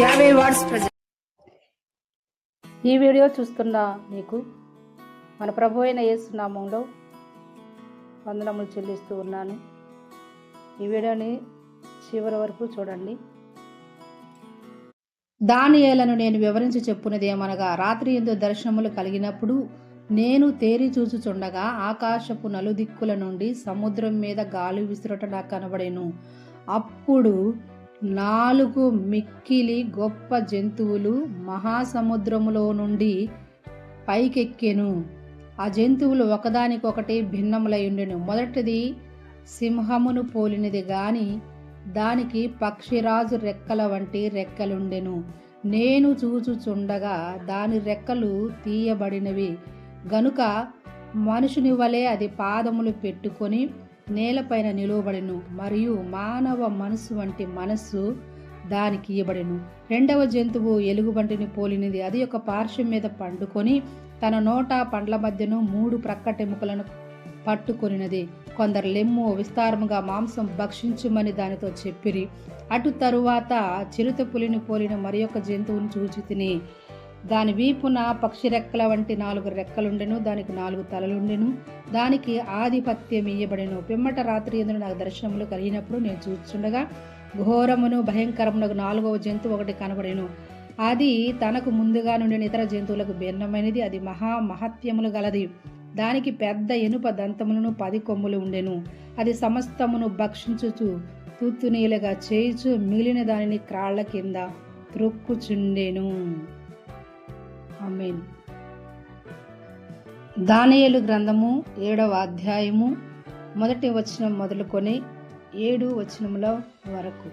50 watts present. ఈ video చూస్తున్న మీకు మన ప్రభు అయిన యేసు నామములో వందనములు చెల్లిస్తూ ఉన్నాను. ఈ వీడియోని చివరి వరకు చూడండి. దానియేలును నేను వివరించి చెప్పున్నది ఏమనగా, రాత్రి యందు దర్శనములు కలిగినప్పుడు నేను తేరి చూచుచుండగా ఆకాశపు నలుదిక్కుల నుండి సముద్రం మీద గాలి విసురుట నాకు కనబడెను. అప్పుడు 4 మిక్కిలి గొప్ప జంతువులు మహాసముద్రములో నుండి పైకెక్కెను. ఆ జంతువులు ఒకదానికొకటి భిన్నములై ఉండెను. మొదటిది సింహమును పోలినది గాని దానికి పక్షిరాజు రెక్కల వంటి రెక్కలుండెను. నేను చూచుచుండగా దాని రెక్కలు తీయబడినవి గనుక మనుషుని వలె అది పాదములు పెట్టుకొని నేలపైన నిలువబడెను, మరియు మానవ మనసు వంటి మనస్సు దానికి ఇయ్యబడెను. రెండవ జంతువు ఎలుగుబంటిని పోలినది. అది ఒక పార్శ్వం మీద పండుకొని తన నోట పండ్ల మధ్యను 3 ప్రక్కటెముకలను పట్టుకొనినది. కొందరు లెమ్ము విస్తారముగా మాంసం భక్షించుమని దానితో చెప్పిరి. అటు తరువాత చిరుత పులిని పోలిన మరి ఒక జంతువును చూచి తిని, దాని వీపున పక్షి రెక్కల వంటి 4 రెక్కలుండెను, దానికి 4 తలలుండెను, దానికి ఆధిపత్యం ఇయ్యబడెను. పిమ్మట రాత్రి యందు నాకు దర్శనములు కలిగినప్పుడు నేను చూచుండగా ఘోరమును భయంకరమునకు 4వ జంతువు ఒకటి కనబడెను. అది తనకు ముందుగా నుండిన ఇతర జంతువులకు భిన్నమైనది. అది మహత్యములు గలది. దానికి పెద్ద ఇనుప దంతములను 10 కొమ్ములు ఉండెను. అది సమస్తమును భక్షించుచు తూత్తునీలుగా చేయుచు మిగిలిన దానిని క్రాళ్ల కింద త్రొక్కుచుండెను. ఆమేన్. దానియేలు గ్రంథము 7వ అధ్యాయము 1వ వచనం మొదలుకొని 7వ వచనముల వరకు.